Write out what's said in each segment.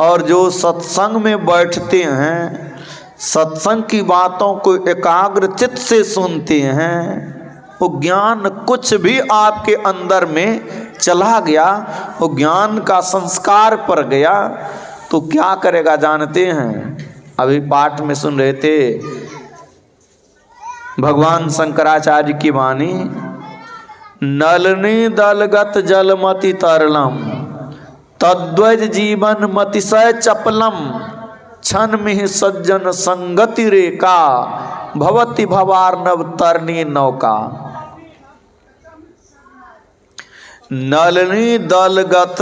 और जो सत्संग में बैठते हैं, सत्संग की बातों को एकाग्र चित्त से सुनते हैं, वो ज्ञान कुछ भी आपके अंदर में चला गया, वो ज्ञान का संस्कार पड़ गया, तो क्या करेगा जानते हैं? अभी पाठ में सुन रहे थे भगवान शंकराचार्य की वाणी, नलनी दलगत जलमति तरलम तद्वज जीवन मतिशय चपलम क्षण में सज्जन संगति रेखा भवति भवार्णव तरनी नौका। नलनी दलगत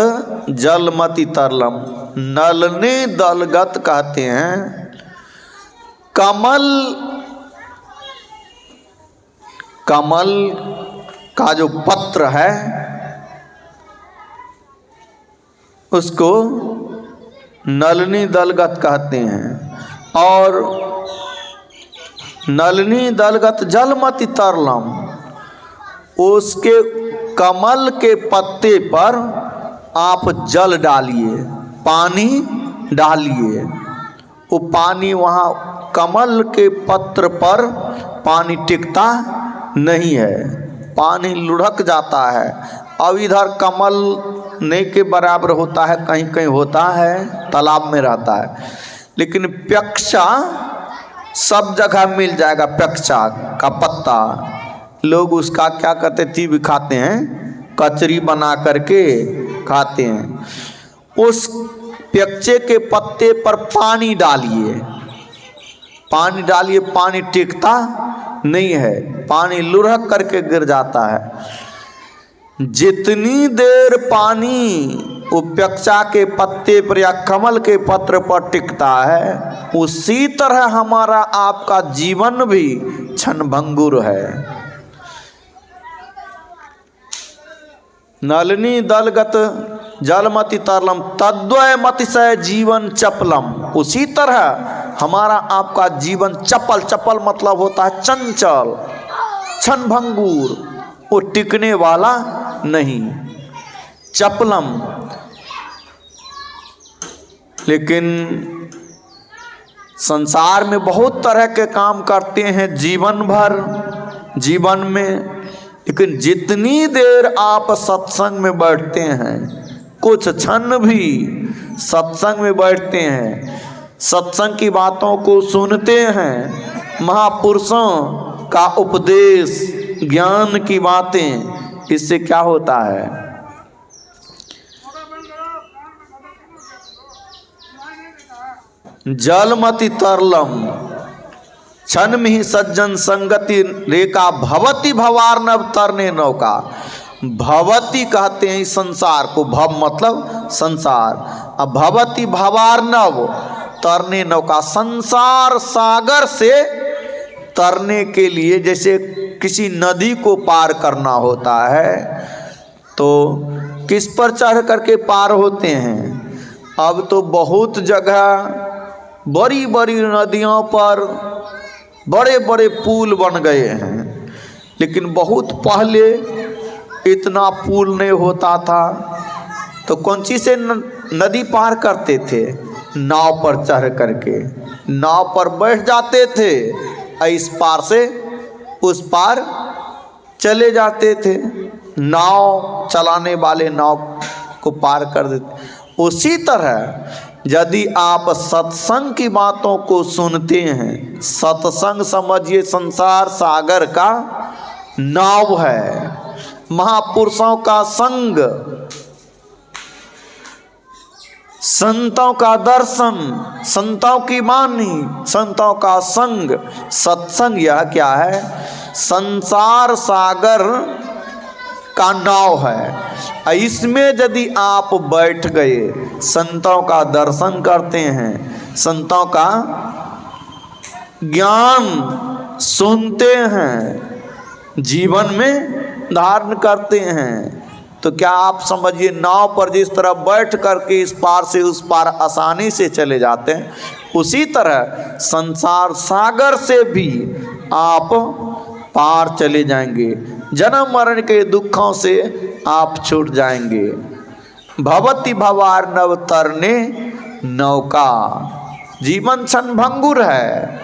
जलमति तरलम, नलनी दलगत कहते हैं कमल का जो पत्र है उसको नलनी दलगत कहते हैं। और नलनी दलगत जलमति तरलम, उसके कमल के पत्ते पर आप जल डालिए, पानी डालिए, वो पानी वहाँ कमल के पत्र पर पानी टिकता नहीं है, पानी लुढ़क जाता है। अब इधर कमल नहीं के बराबर होता है, कहीं कहीं होता है, तालाब में रहता है, लेकिन प्यक्षा सब जगह मिल जाएगा। प्यक्षा का पत्ता लोग उसका क्या करते, तीव खाते हैं, कचरी बना करके खाते हैं। उस प्यक्षे के पत्ते पर पानी डालिए, पानी डालिए, पानी टिकता नहीं है, पानी लुढ़क करके गिर जाता है। जितनी देर पानी वो प्यक्षा के पत्ते पर या कमल के पत्र पर टिकता है, उसी तरह हमारा आपका जीवन भी क्षणभंगुर है। नलिनी दलगत जलमति तरलम तद्वय मतिशय जीवन चपलम, उसी तरह हमारा आपका जीवन चपल, चपल मतलब होता है चंचल, क्षणभंगुर, वो टिकने वाला नहीं, चपलम। लेकिन संसार में बहुत तरह के काम करते हैं जीवन भर, जीवन में, लेकिन जितनी देर आप सत्संग में बैठते हैं, कुछ क्षण भी सत्संग में बैठते हैं, सत्संग की बातों को सुनते हैं, महापुरुषों का उपदेश, ज्ञान की बातें, इससे क्या होता है? जलमति तरलम क्षण में ही सज्जन संगति रेखा भवति भवार्णव तरने नौका। भवति कहते हैं इस संसार को, भव मतलब संसार, अब भवति भवार्णव तरने नौका। संसार सागर से तरने के लिए जैसे किसी नदी को पार करना होता है तो किस पर चढ़ करके पार होते हैं? अब तो बहुत जगह बड़ी बड़ी नदियों पर बड़े बड़े पुल बन गए हैं, लेकिन बहुत पहले इतना पुल नहीं होता था, तो कौन चीज़ से नदी पार करते थे? नाव पर चढ़ करके, नाव पर बैठ जाते थे, इस पार से उस पार चले जाते थे, नाव चलाने वाले नाव को पार कर देते। उसी तरह यदि आप सत्संग की बातों को सुनते हैं, सत्संग समझिए संसार सागर का नाव है, महापुरुषों का संग, संतों का दर्शन, संतों की वाणी, संतों का संग, सत्संग यह क्या है? संसार सागर का नाव है। इसमें यदि आप बैठ गए, संतों का दर्शन करते हैं, संतों का ज्ञान सुनते हैं, जीवन में धारण करते हैं, तो क्या आप समझिए नाव पर जिस तरह बैठ करके इस पार से उस पार आसानी से चले जाते हैं, उसी तरह संसार सागर से भी आप पार चले जाएंगे, जन्म मरण के दुखों से आप छूट जाएंगे। भवति भवार्णव तरने नौका। जीवन क्षणभंगुर है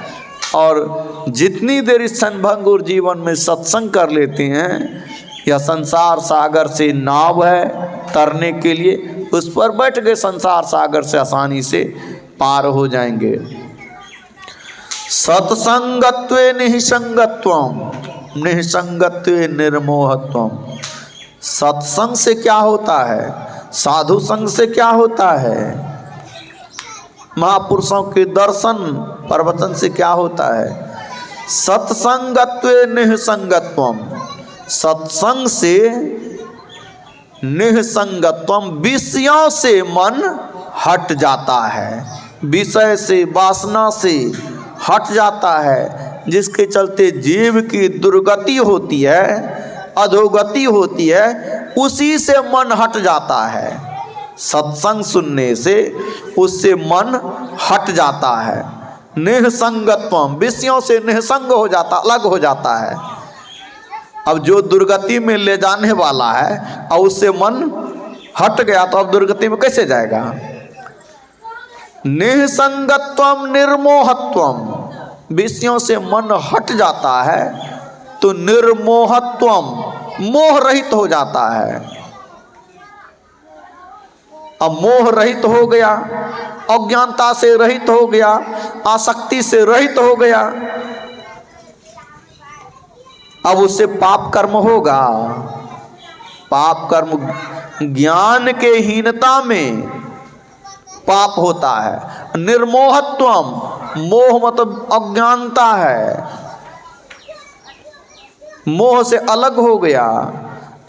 और जितनी देर इस क्षणभंगुर जीवन में सत्संग कर लेते हैं, यह संसार सागर से नाव है तरने के लिए, उस पर बैठ गए संसार सागर से आसानी से पार हो जाएंगे। सत्संगत्वे निसंगत्वम निसंगत्वे निर्मोहत्वम। सत्संग से क्या होता है, साधु संग से क्या होता है, महापुरुषों के दर्शन प्रवचन से क्या होता है। सत्संगत्वे निसंगत्वम, सत्संग से निसंगत्वम, विषयों से मन हट जाता है, विषय से वासना से हट जाता है, जिसके चलते जीव की दुर्गति होती है, अधोगति होती है, उसी से मन हट जाता है। सत्संग सुनने से उससे मन हट जाता है। निसंगत्वम, विषयों से निसंग हो जाता, अलग हो जाता है। अब जो दुर्गति में ले जाने वाला है और उससे मन हट गया तो अब दुर्गति में कैसे जाएगा। निसंगत्वम निर्मोहत्वम, विषयों से मन हट जाता है तो निर्मोहत्वम, मोह रहित हो जाता है। अब मोह रहित हो गया, अज्ञानता से रहित हो गया, आसक्ति से रहित हो गया, अब उससे पाप कर्म होगा। पाप कर्म ज्ञान के हीनता में पाप होता है। निर्मोहत्वम, मोह मतलब अज्ञानता है, मोह से अलग हो गया,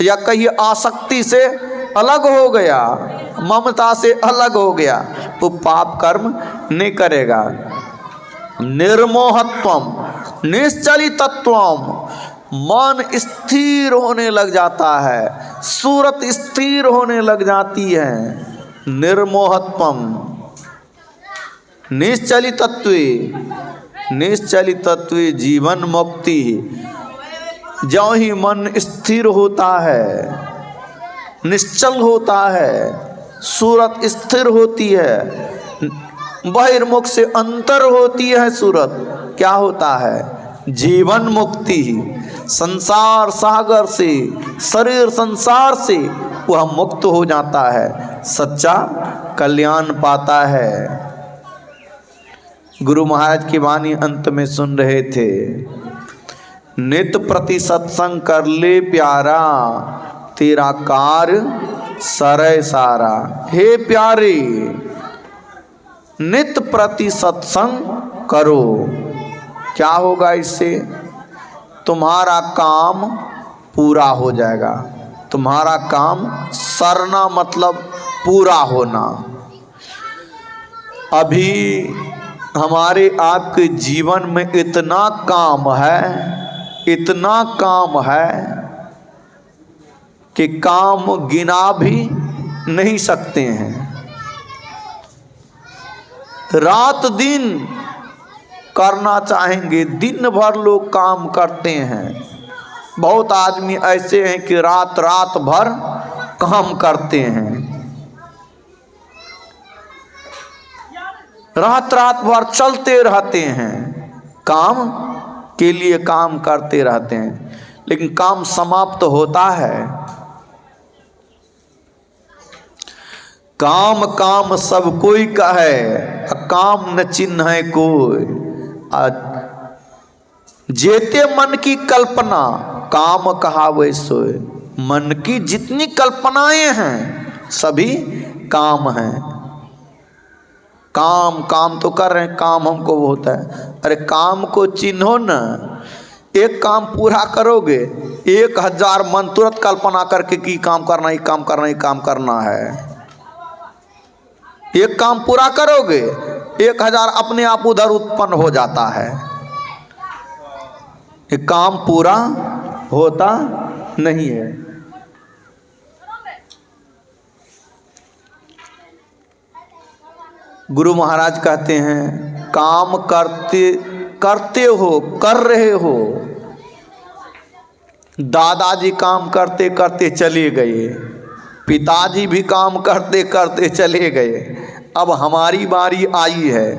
या कहीं आसक्ति से अलग हो गया, ममता से अलग हो गया, वो पाप कर्म नहीं करेगा। निर्मोहत्वम निश्चलितत्वम, मन स्थिर होने लग जाता है, सूरत स्थिर होने लग जाती है। निर्मोहत्वम निश्चलितत्वे, निश्चलितत्वे जीवन मुक्ति। जो ही मन स्थिर होता है, निश्चल होता है, सूरत स्थिर होती है, बहिर्मुख से अंतर होती है सूरत, क्या होता है, जीवन मुक्ति। संसार सागर से, शरीर संसार से वह मुक्त हो जाता है, सच्चा कल्याण पाता है। गुरु महाराज की वाणी अंत में सुन रहे थे, नित प्रति सत्संग कर ले प्यारा, तेरा कार्य सरय सारा। हे प्यारे, नित प्रति सत्संग करो, क्या होगा इससे, तुम्हारा काम पूरा हो जाएगा। तुम्हारा काम सरना मतलब पूरा होना। अभी हमारे आपके जीवन में इतना काम है, इतना काम है कि काम गिना भी नहीं सकते हैं। रात दिन करना चाहेंगे, दिन भर लोग काम करते हैं। बहुत आदमी ऐसे हैं कि रात रात भर काम करते हैं, रात रात भर चलते रहते हैं, काम के लिए काम करते रहते हैं, लेकिन काम समाप्त होता है। काम काम सब कोई का है, काम न चिन्ह है कोई। जेते मन की कल्पना, काम कहावे सोए। मन की जितनी कल्पनाएं हैं सभी काम हैं। काम काम तो कर रहे हैं, काम हमको होता है। अरे काम को चिन्हो न, एक काम पूरा करोगे 1000 मन तुरंत कल्पना करके कि काम करना ही काम करना ही काम करना है। एक काम पूरा करोगे 1000 अपने आप उधर उत्पन्न हो जाता है। एक काम पूरा होता नहीं है। गुरु महाराज कहते हैं, काम करते हो, कर रहे हो। दादाजी काम करते करते चले गए, पिताजी भी काम करते करते चले गए, अब हमारी बारी आई है,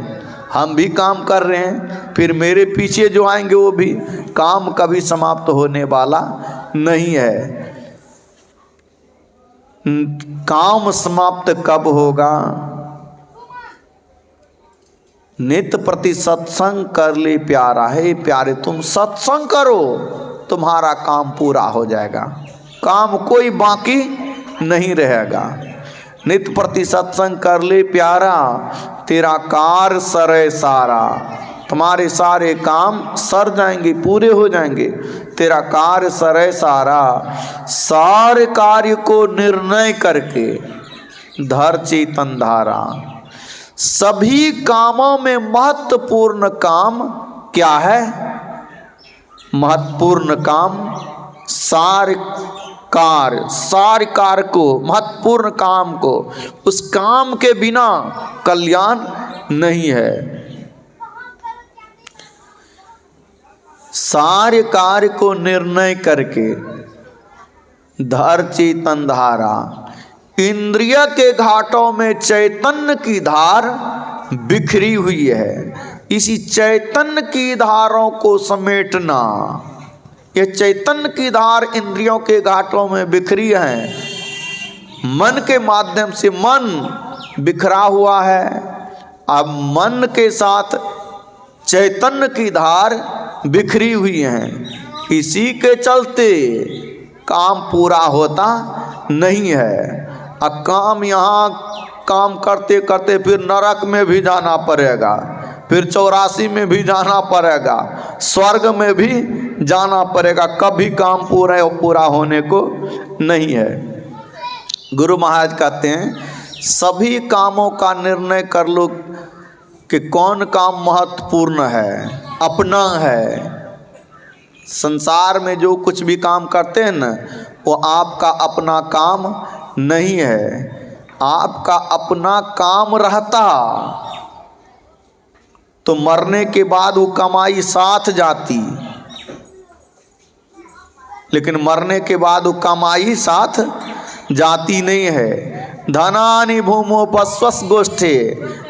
हम भी काम कर रहे हैं, फिर मेरे पीछे जो आएंगे वो भी। काम कभी समाप्त होने वाला नहीं है। काम समाप्त कब होगा? नित्य प्रति सत्संग कर ले प्यारा है। प्यारे तुम सत्संग करो, तुम्हारा काम पूरा हो जाएगा, काम कोई बाकी नहीं रहेगा। नित्य प्रति सत्संग कर ले प्यारा, तेरा कार सरे सारा। तुम्हारे सारे काम सर जाएंगे, पूरे हो जाएंगे। तेरा कार्य सरे सारा, सारे कार्य को निर्णय करके धर चेतन धारा। सभी कामों में महत्वपूर्ण काम क्या है? महत्वपूर्ण काम सारे कार्य को, महत्वपूर्ण काम को, उस काम के बिना कल्याण नहीं है। सारे कार्य को निर्णय करके धर चेतन धारा। इंद्रिय के घाटों में चैतन्य की धार बिखरी हुई है। इसी चैतन्य की धारों को समेटना, ये चैतन्य की धार इंद्रियों के घाटों में बिखरी है। मन के माध्यम से मन बिखरा हुआ है। अब मन के साथ चैतन्य की धार बिखरी हुई है। इसी के चलते काम पूरा होता नहीं है। अब काम यहाँ काम करते करते फिर नरक में भी जाना पड़ेगा, फिर 84 में भी जाना पड़ेगा, स्वर्ग में भी जाना पड़ेगा। कभी काम पूरा होने को नहीं है। गुरु महाराज कहते हैं सभी कामों का निर्णय कर लो कि कौन काम महत्वपूर्ण है, अपना है। संसार में जो कुछ भी काम करते हैं ना, वो आपका अपना काम नहीं है। आपका अपना काम रहता तो मरने के बाद वो कमाई साथ जाती, लेकिन मरने के बाद वो कमाई साथ जाती नहीं है। धनानि भूमोपस्वस गोष्ठे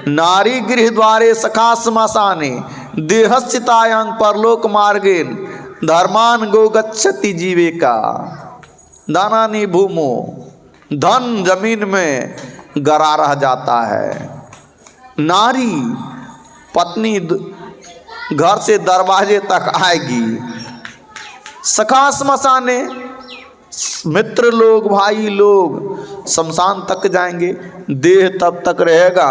नारी गृह द्वारे सखा श्मशाने देहस्थितायां परलोक मार्गेन धर्मान गो गच्छति जीविका। धनानि भूमो, धन जमीन में गरा रह जाता है। नारी पत्नी घर से दरवाजे तक आएगी। सखा श्मशाने, मित्र लोग, भाई लोग शमशान तक जाएंगे। देह तब तक रहेगा,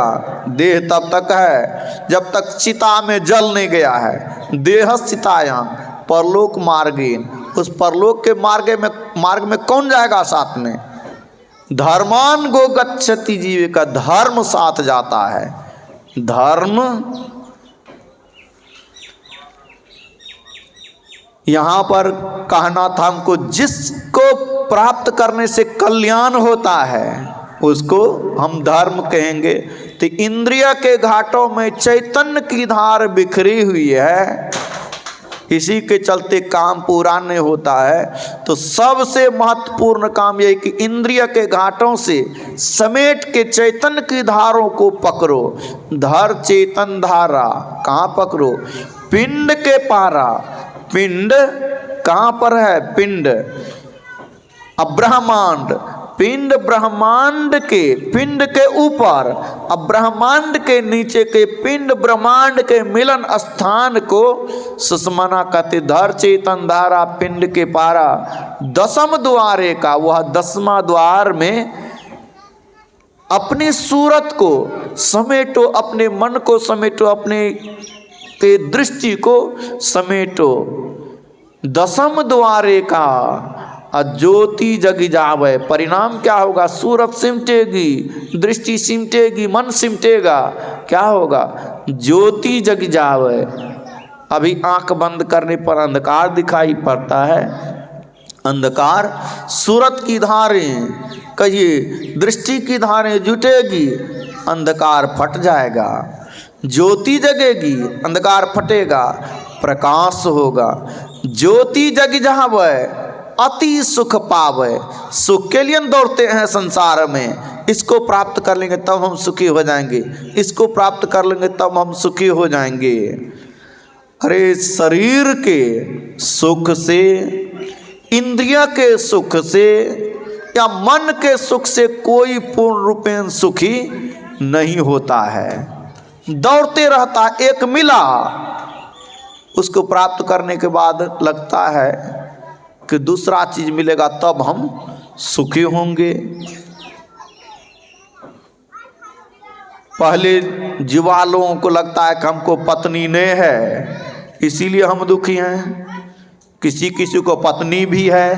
देह तब तक है जब तक चिता में जल नहीं गया है। देह चितायां परलोक मार्गेन, उस परलोक के मार्ग में कौन जाएगा साथ में? धर्मान गो गच्छति जीविका, धर्म साथ जाता है। धर्म यहाँ पर कहना था हमको, जिसको प्राप्त करने से कल्याण होता है उसको हम धर्म कहेंगे। तो इंद्रिय के घाटों में चैतन्य की धार बिखरी हुई है, इसी के चलते काम पूरा नहीं होता है। तो सबसे महत्वपूर्ण काम यह कि इंद्रिय के घाटों से समेट के चैतन्य की धारों को पकड़ो। धर चेतन धारा, कहाँ पकड़ो? पिंड के पारा। पिंड कहाँ पर है? पिंड अब्रह्मांड, पिंड ब्रह्मांड के, पिंड के ऊपर अब ब्रह्मांड के नीचे के पिंड ब्रह्मांड के मिलन स्थान को सुषमना कहते। धर चेतन धारा पिंड के पारा, दसम द्वारे का, वह 10वां द्वार में अपनी सूरत को समेटो, अपने मन को समेटो, अपने के दृष्टि को समेटो। दसम द्वारे का ज्योति जग जावे। परिणाम क्या होगा? सूरत सिमटेगी, दृष्टि सिमटेगी, मन सिमटेगा। क्या होगा? ज्योति जग जावे। अभी आंख बंद करने पर अंधकार दिखाई पड़ता है। अंधकार सूरत की धारें, कहिए दृष्टि की धारें जुटेगी, अंधकार फट जाएगा। ज्योति जगेगी, अंधकार फटेगा, प्रकाश होगा। ज्योति जग जावे, अति सुख पावे। सुख के लिए दौड़ते हैं संसार में, इसको प्राप्त कर लेंगे तब हम सुखी हो जाएंगे, इसको प्राप्त कर लेंगे तब हम सुखी हो जाएंगे। अरे शरीर के सुख से, इंद्रिय के सुख से या मन के सुख से कोई पूर्ण रूपेण सुखी नहीं होता है। दौड़ते रहता, एक मिला उसको प्राप्त करने के बाद लगता है कि दूसरा चीज मिलेगा तब हम सुखी होंगे। पहले युवा लोगों को लगता है कि हमको पत्नी नहीं है इसीलिए हम दुखी हैं, किसी किसी को पत्नी भी है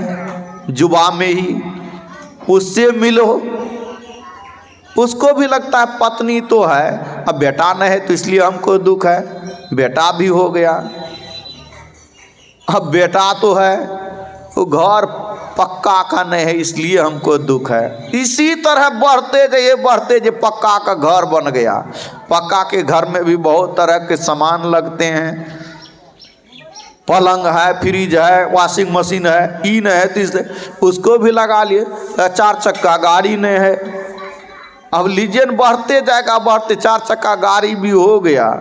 युवा में ही, उससे मिलो, उसको भी लगता है पत्नी तो है, अब बेटा नहीं है तो इसलिए हमको दुख है, बेटा भी हो गया, अब बेटा तो है वो घर पक्का का नहीं है इसलिए हमको दुख है। इसी तरह बढ़ते जाइए पक्का का घर बन गया। पक्का के घर में भी बहुत तरह के सामान लगते हैं, पलंग है, फ्रिज है, वॉशिंग मशीन है, ई नहीं है तो उसको भी लगा लिए। 4 चक्का गाड़ी नहीं है, अब लीजिए बढ़ते जाएगा, बढ़ते 4 चक्का गाड़ी भी हो गया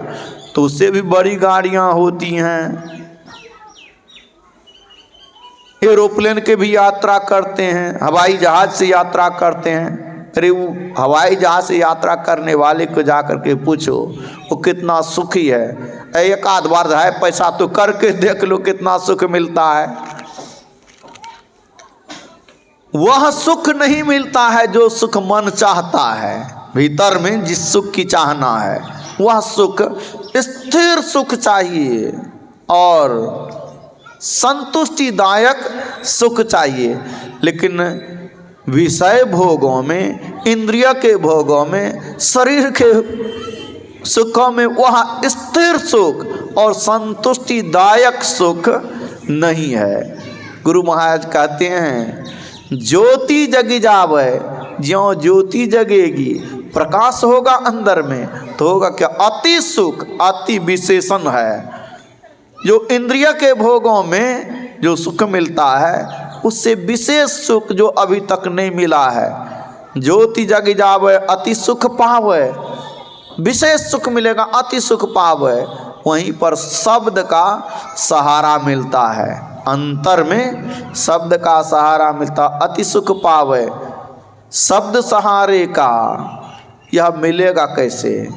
तो उससे भी बड़ी गाड़ियां होती हैं। एरोप्लेन के भी यात्रा करते हैं, हवाई जहाज से यात्रा करते हैं। अरे वो हवाई जहाज से यात्रा करने वाले को जाकर के पूछो वो कितना सुखी है, एक आध बार है पैसा तो करके देख लो कितना सुख मिलता है। वह सुख नहीं मिलता है जो सुख मन चाहता है, भीतर में जिस सुख की चाहना है वह सुख स्थिर सुख चाहिए और संतुष्टिदायक सुख चाहिए। लेकिन विषय भोगों में, इंद्रिय के भोगों में, शरीर के सुखों में वह स्थिर सुख और संतुष्टिदायक सुख नहीं है। गुरु महाराज कहते हैं ज्योति जगी जावे, ज्यों ज्योति जगेगी प्रकाश होगा अंदर में तो होगा क्या, अति सुख अति विशेषण है। जो इंद्रिय के भोगों में जो सुख मिलता है उससे विशेष सुख जो अभी तक नहीं मिला है। ज्योति जग जावे अति सुख पावे, विशेष सुख मिलेगा अति सुख पावे। वहीं पर शब्द का सहारा मिलता है, अंतर में शब्द का सहारा मिलता, अति सुख पावे। शब्द सहारे का यह मिलेगा कैसे?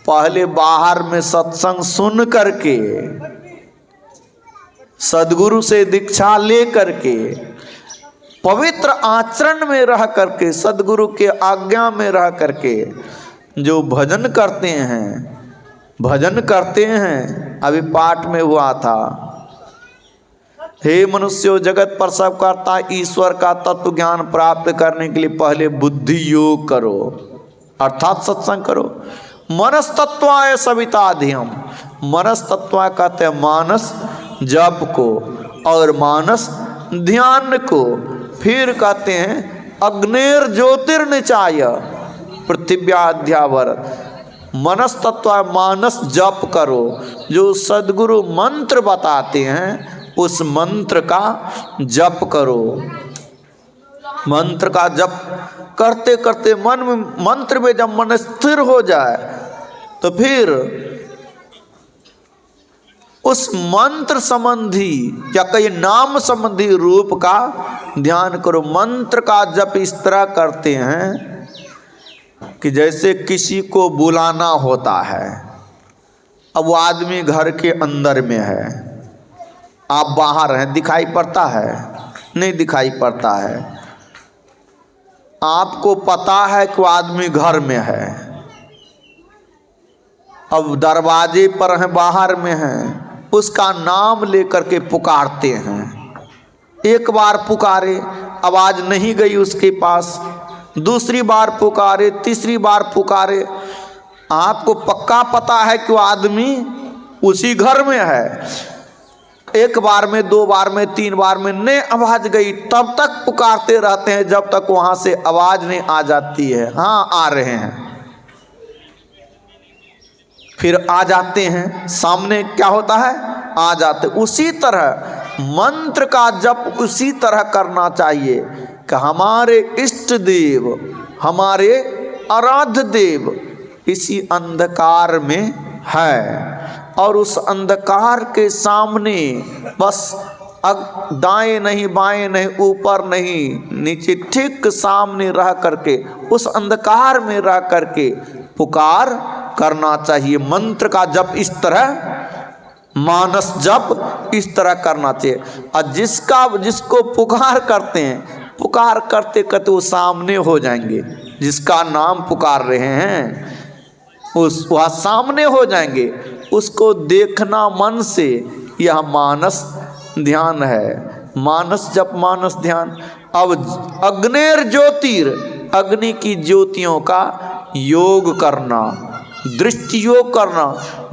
पहले बाहर में सत्संग सुन करके, सदगुरु से दीक्षा ले करके, पवित्र आचरण में रह करके, सदगुरु के आज्ञा में रह करके जो भजन करते हैं। अभी पाठ में हुआ था, हे मनुष्यों जगत पर सब करता ईश्वर का तत्व ज्ञान प्राप्त करने के लिए पहले बुद्धि योग करो, अर्थात सत्संग करो। मनस तत्वाय सविताधियम, मनस तत्व कहते हैं मानस जप को और मानस ध्यान को। फिर कहते हैं अग्नेर ज्योतिर्निचाय पृथिव्याध्यावर, मनस तत्व मानस जप करो। जो सदगुरु मंत्र बताते हैं उस मंत्र का जप करो। मंत्र का जप करते करते मन में, मंत्र में जब मन स्थिर हो जाए तो फिर उस मंत्र संबंधी या कई नाम संबंधी रूप का ध्यान करो। मंत्र का जप इस तरह करते हैं कि जैसे किसी को बुलाना होता है। अब वो आदमी घर के अंदर में है, आप बाहर हैं, दिखाई पड़ता है? नहीं दिखाई पड़ता है। आपको पता है कि वो आदमी घर में है, अब दरवाजे पर हैं, बाहर में हैं, उसका नाम लेकर के पुकारते हैं। एक बार पुकारे, आवाज नहीं गई उसके पास, दूसरी बार पुकारे, तीसरी बार पुकारे, आपको पक्का पता है कि वो आदमी उसी घर में है। एक बार में, 2 बार में, 3 बार में नहीं आवाज गई, तब तक पुकारते रहते हैं जब तक वहां से आवाज नहीं आ जाती है, हाँ आ रहे हैं। फिर आ जाते हैं, सामने क्या होता है, आ जाते। उसी तरह मंत्र का जप उसी तरह करना चाहिए कि हमारे इष्ट देव, हमारे आराध्य देव इसी अंधकार में है और उस अंधकार के सामने बस दाएं नहीं बाएं नहीं ऊपर नहीं नीचे, ठीक सामने रह करके उस अंधकार में रह करके पुकार करना चाहिए। मंत्र का जप इस तरह, मानस जप इस तरह करना चाहिए। और जिसको पुकार करते हैं, पुकार करते करते वो सामने हो जाएंगे, जिसका नाम पुकार रहे हैं वह सामने हो जाएंगे। उसको देखना मन से, यह मानस ध्यान है, मानस जप मानस ध्यान। अब अग्नेर ज्योतिर, अग्नि की ज्योतियों का योग करना, दृष्टि योग करना,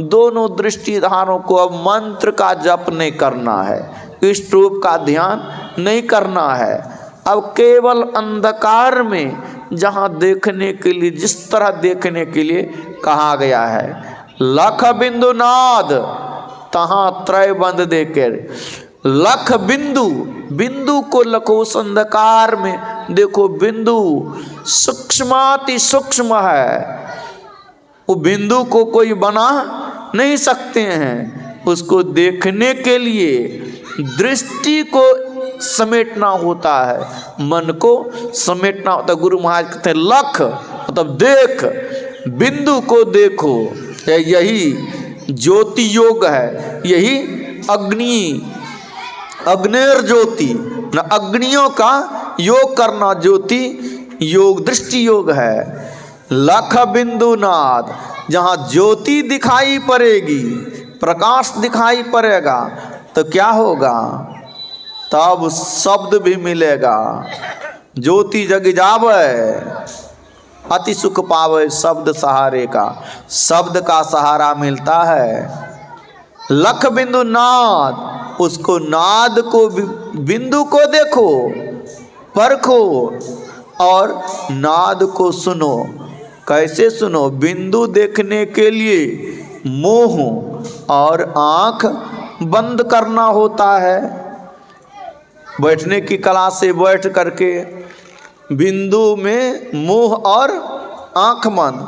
दोनों दृष्टिधारों को अब मंत्र का जप नहीं करना है, इष्ट रूप का ध्यान नहीं करना है। अब केवल अंधकार में जहाँ देखने के लिए, जिस तरह देखने के लिए कहा गया है, लख बिंदु नाद तहाँ त्रय बंद देकर, लख बिंदु, बिंदु को लखो उस अंधकार में देखो, बिंदु सूक्ष्माति सूक्ष्म है, वो बिंदु को कोई बना नहीं सकते हैं। उसको देखने के लिए दृष्टि को समेटना होता है, मन को समेटना होता है। गुरु महाराज कहते हैं लख मतलब देख, बिंदु को देखो, यही ज्योति योग है, यही अग्नेर ज्योति न अग्नियों का योग करना, ज्योति योग दृष्टि योग है। लख बिंदु नाद, जहाँ ज्योति दिखाई पड़ेगी, प्रकाश दिखाई पड़ेगा तो क्या होगा, तब शब्द भी मिलेगा। ज्योति जग जावे अति सुख पावे, शब्द सहारे का, शब्द का सहारा मिलता है। लख बिंदु नाद, उसको नाद को, बिंदु को देखो, परखो और नाद को सुनो। कैसे सुनो, बिंदु देखने के लिए मोह और आँख बंद करना होता है। बैठने की कला से बैठ करके बिंदु में मोह और आँख बंद,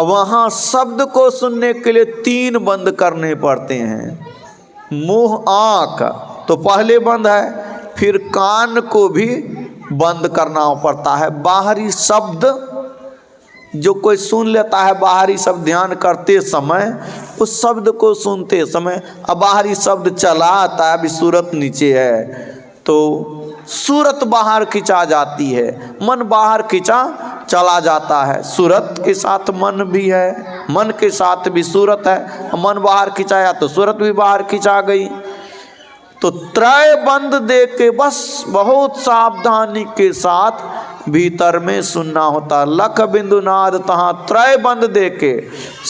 वहाँ शब्द को सुनने के लिए 3 बंद करने पड़ते हैं। मोह आँख तो पहले बंद है, फिर कान को भी बंद करना पड़ता है। बाहरी शब्द जो कोई सुन लेता है, बाहरी शब्द ध्यान करते समय, उस शब्द को सुनते समय अब बाहरी शब्द चला आता है, अभी सूरत नीचे है तो सूरत बाहर खिंचा जाती है, मन बाहर खिंचा चला जाता है। सूरत के साथ मन भी है, मन के साथ भी सूरत है, मन बाहर खिंचाया तो सूरत भी बाहर खिंचा गई। तो त्रय बंद दे के बस बहुत सावधानी के साथ भीतर में सुनना होता। लख बिंदु नाद तहाँ त्रय बंद दे के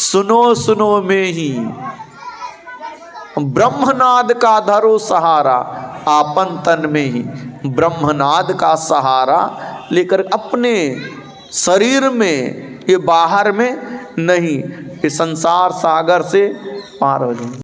सुनो सुनो में ही ब्रह्मनाद का धरो सहारा, आपन तन में ही ब्रह्मनाद का सहारा लेकर अपने शरीर में, ये बाहर में नहीं, ये संसार सागर से पार हो जाए।